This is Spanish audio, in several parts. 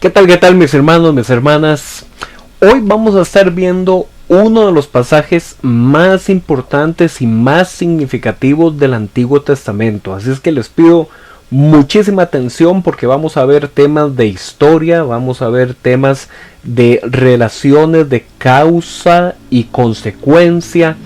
Qué tal mis hermanos, mis hermanas? Hoy vamos a estar viendo uno de los pasajes más importantes y más significativos del Antiguo Testamento. Así es que les pido muchísima atención porque vamos a ver temas de historia, vamos a ver temas de relaciones de causa y consecuencia.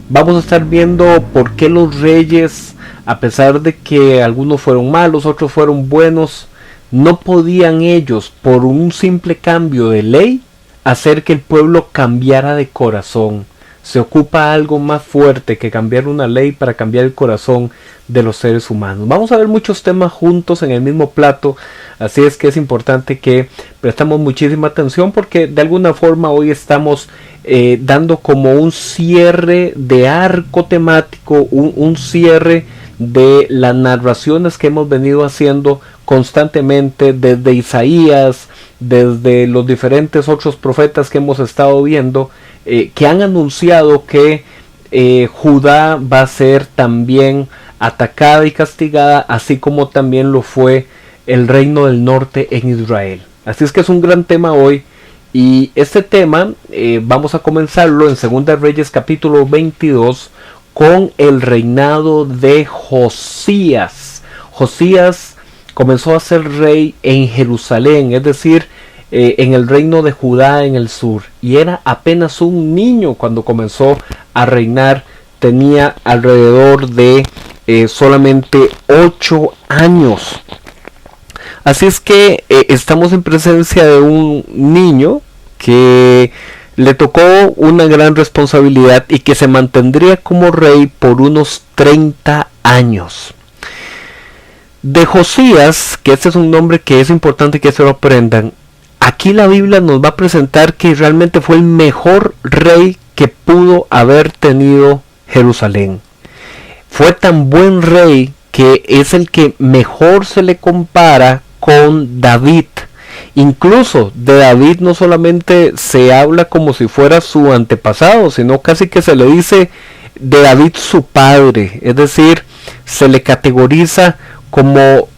Vamos a estar viendo por qué los reyes, a pesar de que algunos fueron malos, otros fueron buenos, no podían ellos, por un simple cambio de ley, hacer que el pueblo cambiara de corazón. Se ocupa algo más fuerte que cambiar una ley para cambiar el corazón de los seres humanos. Vamos a ver muchos temas juntos en el mismo plato, así es que es importante que prestamos muchísima atención porque de alguna forma hoy estamos dando como un cierre de arco temático, un cierre de las narraciones que hemos venido haciendo constantemente desde Isaías, desde los diferentes otros profetas que hemos estado viendo, que han anunciado que Judá va a ser también atacada y castigada, así como también lo fue el reino del norte en Israel. Así es que es un gran tema hoy, y este tema vamos a comenzarlo en 2 Reyes capítulo 22 con el reinado de Josías. Josías comenzó a ser rey en Jerusalén, es decir, en el reino de Judá en el sur, y era apenas un niño cuando comenzó a reinar. Tenía alrededor de solamente 8 años. Así es que estamos en presencia de un niño que le tocó una gran responsabilidad y que se mantendría como rey por unos 30 años. De Josías, que este es un nombre que es importante que se lo aprendan, aquí la Biblia nos va a presentar que realmente fue el mejor rey que pudo haber tenido Jerusalén. Fue tan buen rey que es el que mejor se le compara con David. Incluso de David no solamente se habla como si fuera su antepasado, sino casi que se le dice de David su padre. Es decir, se le categoriza como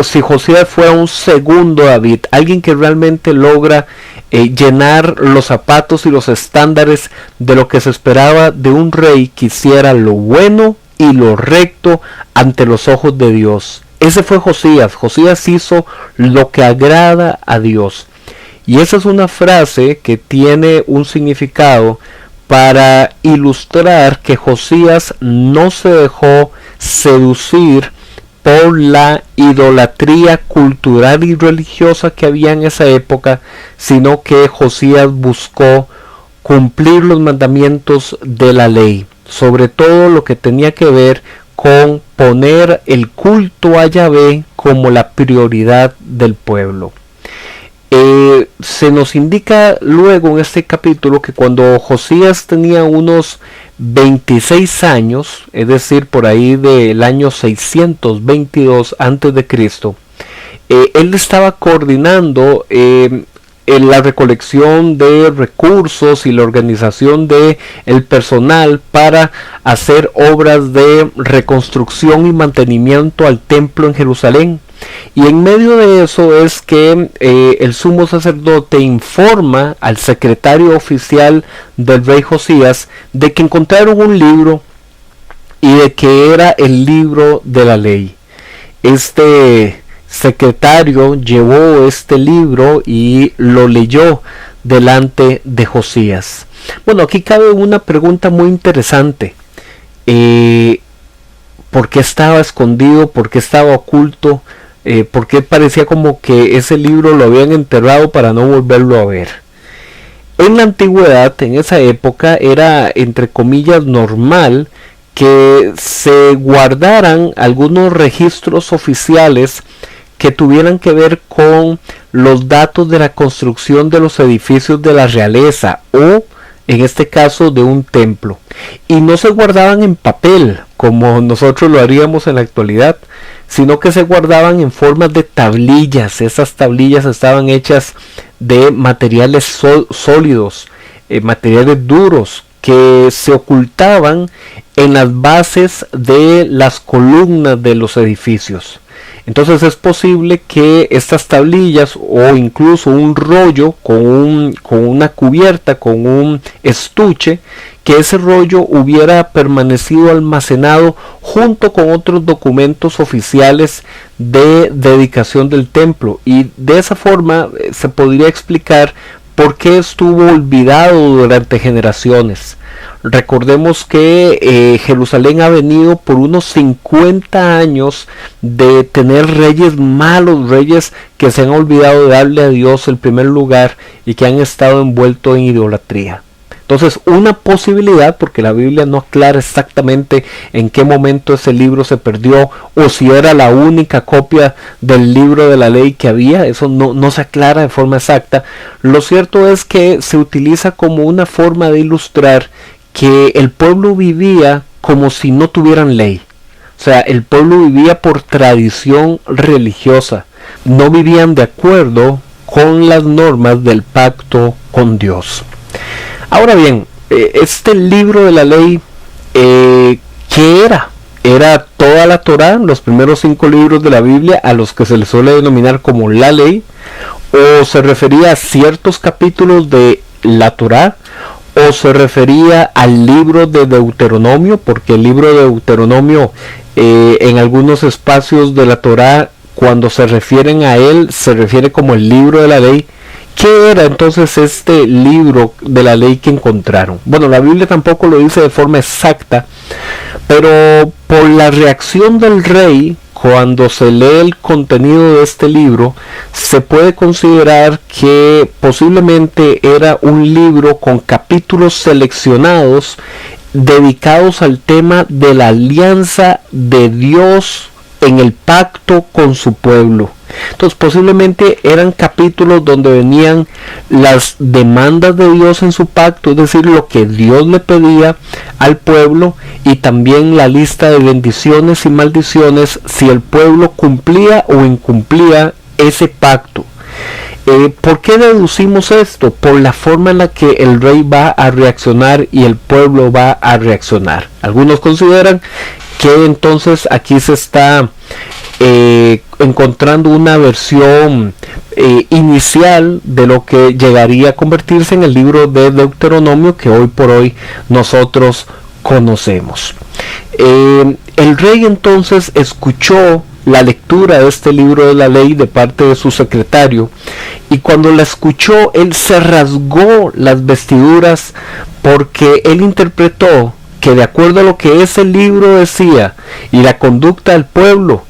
si Josías fuera un segundo David, alguien que realmente logra llenar los zapatos y los estándares de lo que se esperaba de un rey que hiciera lo bueno y lo recto ante los ojos de Dios. Ese fue Josías. Josías hizo lo que agrada a Dios. Y esa es una frase que tiene un significado para ilustrar que Josías no se dejó seducir por la idolatría cultural y religiosa que había en esa época, sino que Josías buscó cumplir los mandamientos de la ley, sobre todo lo que tenía que ver con poner el culto a Yahvé como la prioridad del pueblo. Se nos indica luego en este capítulo que cuando Josías tenía unos 26 años, es decir, por ahí del año 622 a.C., él estaba coordinando la recolección de recursos y la organización de el personal para hacer obras de reconstrucción y mantenimiento al templo en Jerusalén. Y en medio de eso es que el sumo sacerdote informa al secretario oficial del rey Josías de que encontraron un libro y de que era el libro de la ley. Este secretario llevó este libro y lo leyó delante de Josías. Bueno, aquí cabe una pregunta muy interesante. ¿Por qué estaba escondido? ¿Por qué estaba oculto? ¿Por qué parecía como que ese libro lo habían enterrado para no volverlo a ver? En la antigüedad, en esa época, era entre comillas normal que se guardaran algunos registros oficiales que tuvieran que ver con los datos de la construcción de los edificios de la realeza o en este caso de un templo, y no se guardaban en papel como nosotros lo haríamos en la actualidad, sino que se guardaban en formas de tablillas. Esas tablillas estaban hechas de materiales sólidos, materiales duros, que se ocultaban en las bases de las columnas de los edificios. Entonces es posible que estas tablillas o incluso un rollo con una cubierta, con un estuche, que ese rollo hubiera permanecido almacenado junto con otros documentos oficiales de dedicación del templo, y de esa forma se podría explicar por qué estuvo olvidado durante generaciones. Recordemos que Jerusalén ha venido por unos 50 años de tener reyes malos, reyes que se han olvidado de darle a Dios el primer lugar y que han estado envueltos en idolatría. Entonces, una posibilidad, porque la Biblia no aclara exactamente en qué momento ese libro se perdió o si era la única copia del libro de la ley que había, eso no se aclara de forma exacta. Lo cierto es que se utiliza como una forma de ilustrar que el pueblo vivía como si no tuvieran ley. O sea, el pueblo vivía por tradición religiosa, no vivían de acuerdo con las normas del pacto con Dios. Ahora bien, este libro de la ley, ¿qué era? Era toda la Torá, los primeros 5 libros de la Biblia, a los que se les suele denominar como la ley, o se refería a ciertos capítulos de la Torá, o se refería al libro de Deuteronomio, porque el libro de Deuteronomio en algunos espacios de la Torá, cuando se refieren a él, se refiere como el libro de la ley. ¿Qué era entonces este libro de la ley que encontraron? Bueno, la Biblia tampoco lo dice de forma exacta, pero por la reacción del rey cuando se lee el contenido de este libro, se puede considerar que posiblemente era un libro con capítulos seleccionados dedicados al tema de la alianza de Dios en el pacto con su pueblo. Entonces posiblemente eran capítulos donde venían las demandas de Dios en su pacto, es decir, lo que Dios le pedía al pueblo, y también la lista de bendiciones y maldiciones si el pueblo cumplía o incumplía ese pacto. ¿Por qué deducimos esto? Por la forma en la que el rey va a reaccionar y el pueblo va a reaccionar. Algunos consideran que entonces aquí se está encontrando una versión inicial de lo que llegaría a convertirse en el libro de Deuteronomio que hoy por hoy nosotros conocemos. El rey entonces escuchó la lectura de este libro de la ley de parte de su secretario, y cuando la escuchó él se rasgó las vestiduras, porque él interpretó que de acuerdo a lo que ese libro decía y la conducta del pueblo,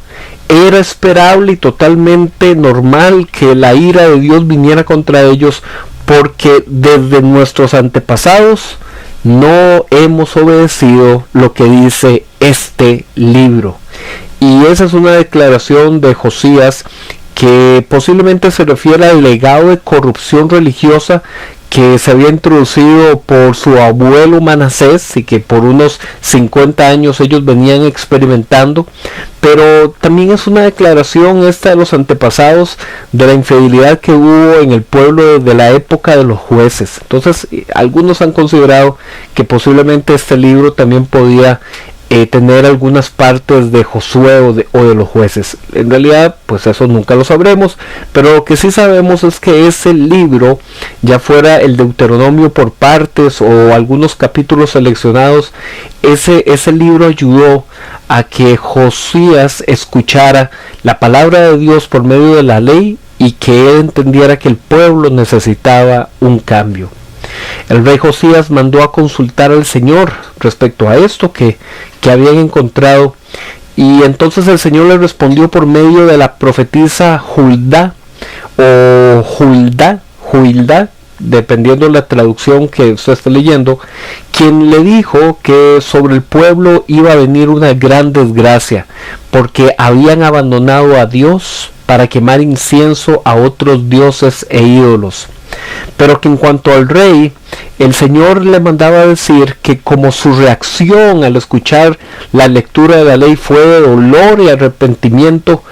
era esperable y totalmente normal que la ira de Dios viniera contra ellos, porque desde nuestros antepasados no hemos obedecido lo que dice este libro. Y esa es una declaración de Josías que posiblemente se refiere al legado de corrupción religiosa que se había introducido por su abuelo Manasés y que por unos 50 años ellos venían experimentando, pero también es una declaración esta de los antepasados de la infidelidad que hubo en el pueblo desde la época de los jueces. Entonces algunos han considerado que posiblemente este libro también podía tener algunas partes de Josué o de los jueces. En realidad pues eso nunca lo sabremos, pero lo que sí sabemos es que ese libro, ya fuera el Deuteronomio por partes o algunos capítulos seleccionados, ese libro ayudó a que Josías escuchara la palabra de Dios por medio de la ley y que él entendiera que el pueblo necesitaba un cambio. El rey Josías mandó a consultar al Señor respecto a esto que habían encontrado, y entonces el Señor le respondió por medio de la profetisa Juldá o Juildá, dependiendo de la traducción que usted esté leyendo, quien le dijo que sobre el pueblo iba a venir una gran desgracia, porque habían abandonado a Dios para quemar incienso a otros dioses e ídolos. Pero que en cuanto al rey, el Señor le mandaba decir que como su reacción al escuchar la lectura de la ley fue de dolor y arrepentimiento,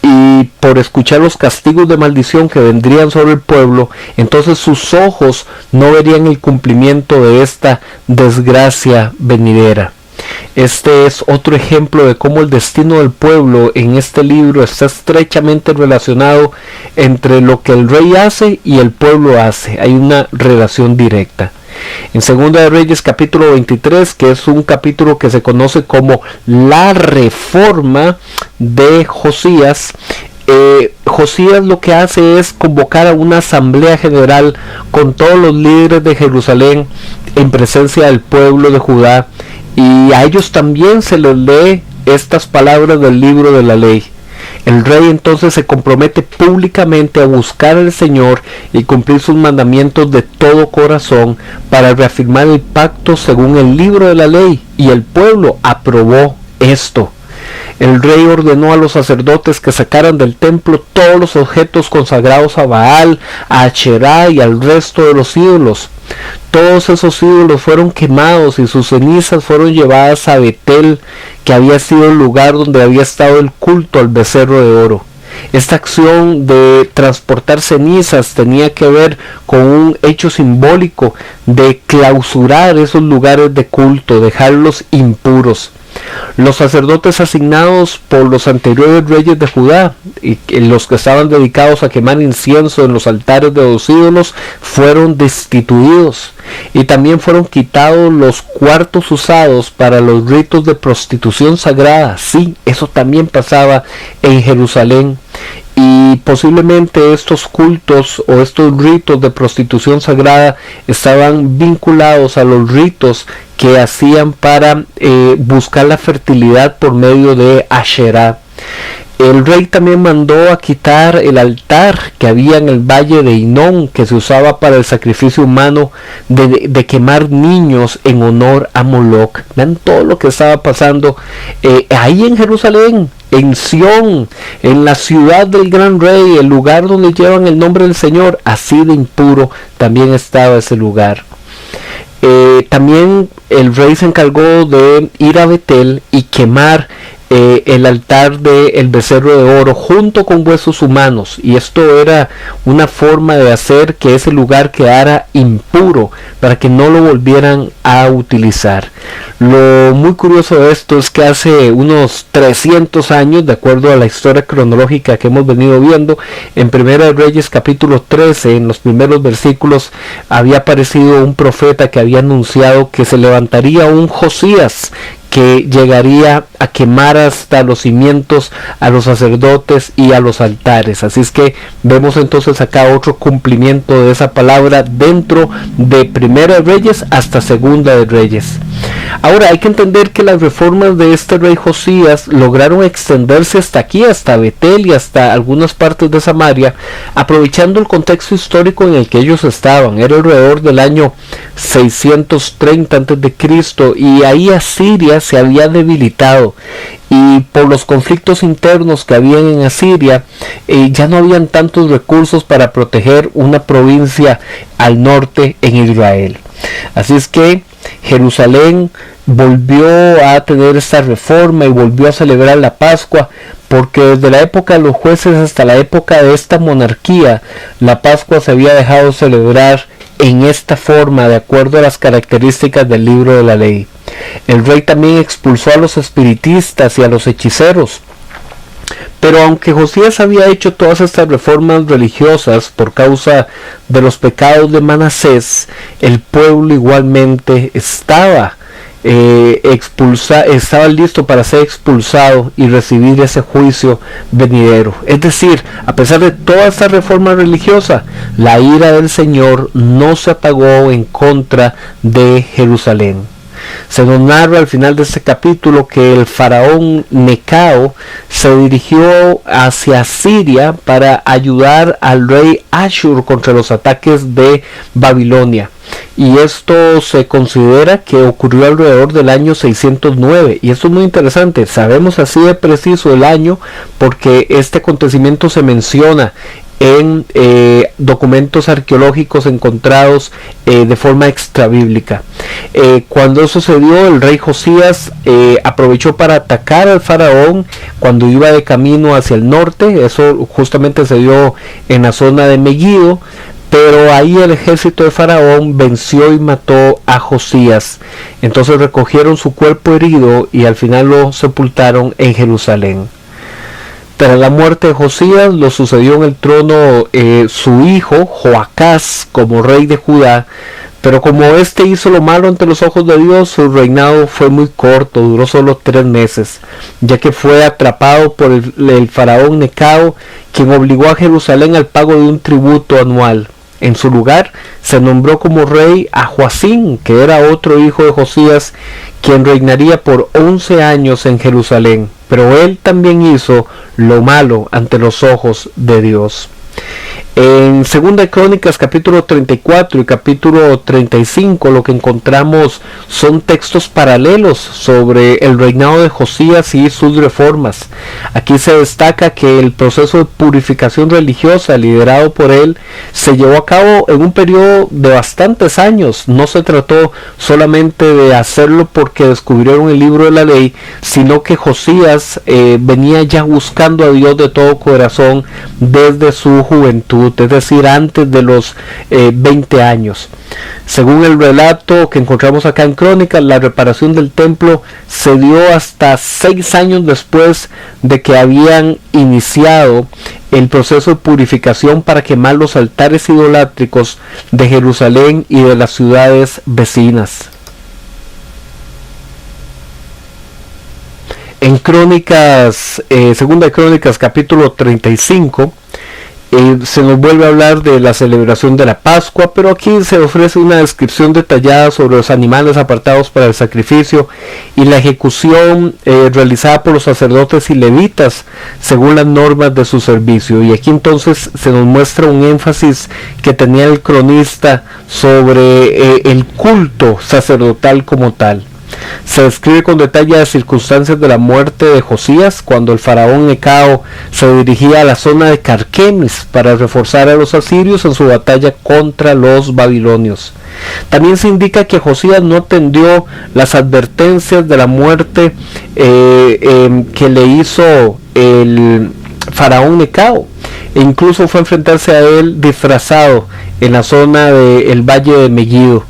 y por escuchar los castigos de maldición que vendrían sobre el pueblo, entonces sus ojos no verían el cumplimiento de esta desgracia venidera. Este es otro ejemplo de cómo el destino del pueblo en este libro está estrechamente relacionado entre lo que el rey hace y el pueblo hace. Hay una relación directa. En 2 de Reyes capítulo 23, que es un capítulo que se conoce como la reforma de Josías, Josías lo que hace es convocar a una asamblea general con todos los líderes de Jerusalén en presencia del pueblo de Judá, y a ellos también se les lee estas palabras del libro de la ley. El rey entonces se compromete públicamente a buscar al Señor y cumplir sus mandamientos de todo corazón para reafirmar el pacto según el libro de la ley, y el pueblo aprobó esto. El rey ordenó a los sacerdotes que sacaran del templo todos los objetos consagrados a Baal, a Asherá y al resto de los ídolos. Todos esos ídolos fueron quemados y sus cenizas fueron llevadas a Betel, que había sido el lugar donde había estado el culto al becerro de oro. Esta acción de transportar cenizas tenía que ver con un hecho simbólico de clausurar esos lugares de culto, dejarlos impuros. Los sacerdotes asignados por los anteriores reyes de Judá, y los que estaban dedicados a quemar incienso en los altares de los ídolos, fueron destituidos, y también fueron quitados los cuartos usados para los ritos de prostitución sagrada. Sí, eso también pasaba en Jerusalén. Y posiblemente estos cultos o estos ritos de prostitución sagrada estaban vinculados a los ritos que hacían para buscar la fertilidad por medio de Asherá. El rey también mandó a quitar el altar que había en el valle de Hinón, que se usaba para el sacrificio humano de quemar niños en honor a Moloch. Vean todo lo que estaba pasando ahí en Jerusalén, en Sión, en la ciudad del gran rey, el lugar donde llevan el nombre del Señor. Así de impuro también estaba ese lugar. También el rey se encargó de ir a Betel y quemar el altar del becerro de oro junto con huesos humanos, y esto era una forma de hacer que ese lugar quedara impuro para que no lo volvieran a utilizar. Lo muy curioso de esto es que hace unos 300 años, de acuerdo a la historia cronológica que hemos venido viendo, en 1 Reyes capítulo 13, en los primeros versículos, había aparecido un profeta que había anunciado que se levantaría un Josías que llegaría a quemar hasta los cimientos a los sacerdotes y a los altares. Así es que vemos entonces acá otro cumplimiento de esa palabra dentro de 1 Reyes hasta 2 de Reyes. Ahora hay que entender que las reformas de este rey Josías lograron extenderse hasta aquí, hasta Betel y hasta algunas partes de Samaria, aprovechando el contexto histórico en el que ellos estaban. Era alrededor del año 630 a.C. y ahí Asiria se había debilitado, y por los conflictos internos que habían en Asiria ya no habían tantos recursos para proteger una provincia al norte en Israel. Así es que Jerusalén volvió a tener esta reforma y volvió a celebrar la Pascua, porque desde la época de los jueces hasta la época de esta monarquía, la Pascua se había dejado celebrar en esta forma, de acuerdo a las características del libro de la ley. El rey también expulsó a los espiritistas y a los hechiceros. Pero aunque Josías había hecho todas estas reformas religiosas por causa de los pecados de Manasés, el pueblo igualmente estaba listo para ser expulsado y recibir ese juicio venidero. Es decir, a pesar de toda esta reforma religiosa, la ira del Señor no se apagó en contra de Jerusalén. Se nos narra al final de este capítulo que el faraón Necao se dirigió hacia Siria para ayudar al rey Ashur contra los ataques de Babilonia. Y esto se considera que ocurrió alrededor del año 609. Y esto es muy interesante. Sabemos así de preciso el año porque este acontecimiento se menciona en documentos arqueológicos encontrados de forma extrabíblica. Cuando eso sucedió, el rey Josías aprovechó para atacar al faraón cuando iba de camino hacia el norte. Eso justamente se dio en la zona de Megiddo. pero ahí el ejército de Faraón venció y mató a Josías. Entonces recogieron su cuerpo herido y al final lo sepultaron en Jerusalén. Tras la muerte de Josías, lo sucedió en el trono su hijo Joacás como rey de Judá, pero como éste hizo lo malo ante los ojos de Dios, su reinado fue muy corto, duró solo 3 meses, ya que fue atrapado por el faraón Necao, quien obligó a Jerusalén al pago de un tributo anual. En su lugar se nombró como rey a Joacín, que era otro hijo de Josías, quien reinaría por 11 años en Jerusalén, pero él también hizo lo malo ante los ojos de Dios. En 2 Crónicas capítulo 34 y capítulo 35 lo que encontramos son textos paralelos sobre el reinado de Josías y sus reformas. Aquí se destaca que el proceso de purificación religiosa liderado por él se llevó a cabo en un periodo de bastantes años. No se trató solamente de hacerlo porque descubrieron el libro de la ley, sino que Josías venía ya buscando a Dios de todo corazón desde su juventud, es decir, antes de los 20 años. Según el relato que encontramos acá en Crónicas, la reparación del templo se dio hasta 6 años después de que habían iniciado el proceso de purificación para quemar los altares idolátricos de Jerusalén y de las ciudades vecinas. En Crónicas, segunda de Crónicas capítulo 35, se nos vuelve a hablar de la celebración de la Pascua, pero aquí se ofrece una descripción detallada sobre los animales apartados para el sacrificio y la ejecución realizada por los sacerdotes y levitas según las normas de su servicio. Y aquí entonces se nos muestra un énfasis que tenía el cronista sobre el culto sacerdotal como tal. Se describe con detalle las circunstancias de la muerte de Josías cuando el faraón Necao se dirigía a la zona de Carquemis para reforzar a los asirios en su batalla contra los babilonios. También se indica que Josías no atendió las advertencias de la muerte que le hizo el faraón Necao, e incluso fue a enfrentarse a él disfrazado en la zona del valle de Megiddo.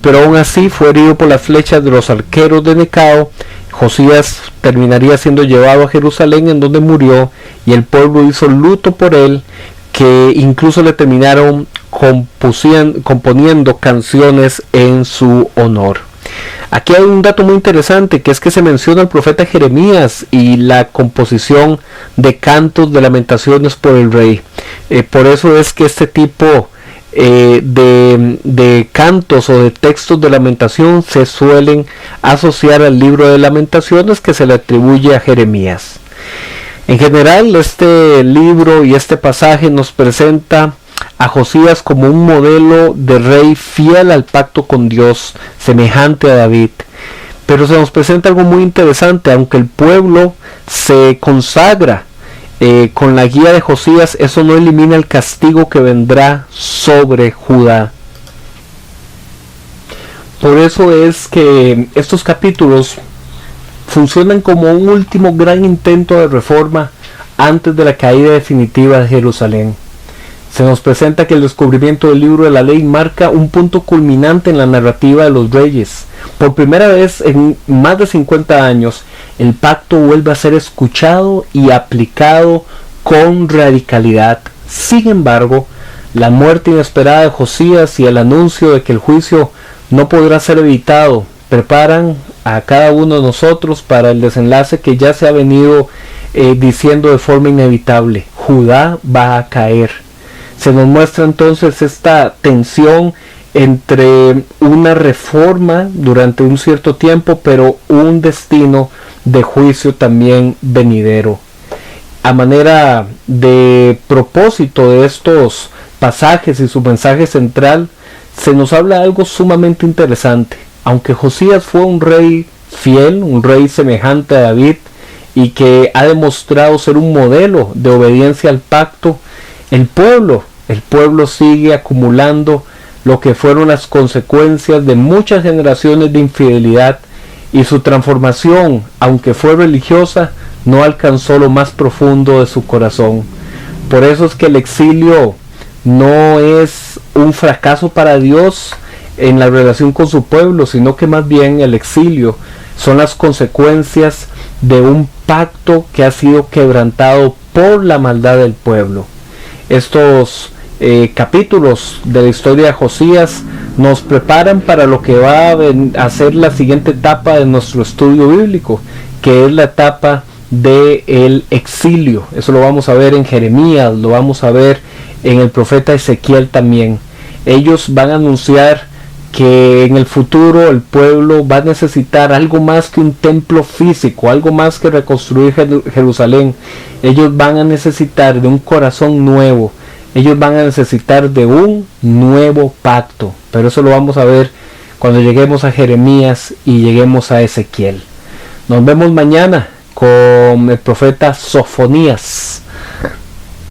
Pero aún así fue herido por las flechas de los arqueros de Necao. Josías terminaría siendo llevado a Jerusalén, en donde murió, y el pueblo hizo luto por él, que incluso le terminaron componiendo canciones en su honor. Aquí hay un dato muy interesante, que es que se menciona al profeta Jeremías y la composición de cantos de lamentaciones por el rey. Por eso es que este tipo de cantos o de textos de lamentación se suelen asociar al libro de lamentaciones que se le atribuye a Jeremías. En general, este libro y este pasaje nos presenta a Josías como un modelo de rey fiel al pacto con Dios, semejante a David. Pero se nos presenta algo muy interesante: aunque el pueblo se consagra con la guía de Josías, eso no elimina el castigo que vendrá sobre Judá. Por eso es que estos capítulos funcionan como un último gran intento de reforma antes de la caída definitiva de Jerusalén. Se nos presenta que el descubrimiento del libro de la ley marca un punto culminante en la narrativa de los reyes. Por primera vez en más de 50 años, el pacto vuelve a ser escuchado y aplicado con radicalidad. Sin embargo, la muerte inesperada de Josías y el anuncio de que el juicio no podrá ser evitado preparan a cada uno de nosotros para el desenlace que ya se ha venido diciendo de forma inevitable: Judá va a caer. Se nos muestra entonces esta tensión entre una reforma durante un cierto tiempo, pero un destino de juicio también venidero. A manera de propósito de estos pasajes y su mensaje central, se nos habla algo sumamente interesante. Aunque Josías fue un rey fiel, un rey semejante a David, y que ha demostrado ser un modelo de obediencia al pacto, el pueblo sigue acumulando lo que fueron las consecuencias de muchas generaciones de infidelidad, y su transformación, aunque fue religiosa, no alcanzó lo más profundo de su corazón. Por eso es que el exilio no es un fracaso para Dios en la relación con su pueblo, sino que más bien el exilio son las consecuencias de un pacto que ha sido quebrantado por la maldad del pueblo. Estos capítulos de la historia de Josías nos preparan para lo que va a ser la siguiente etapa de nuestro estudio bíblico, que es la etapa del exilio. Eso lo vamos a ver en Jeremías, lo vamos a ver en el profeta Ezequiel también. Ellos van a anunciar que en el futuro el pueblo va a necesitar algo más que un templo físico, algo más que reconstruir Jerusalén. Ellos van a necesitar de un corazón nuevo, ellos van a necesitar de un nuevo pacto. Pero eso lo vamos a ver cuando lleguemos a Jeremías y lleguemos a Ezequiel. Nos vemos mañana con el profeta Sofonías.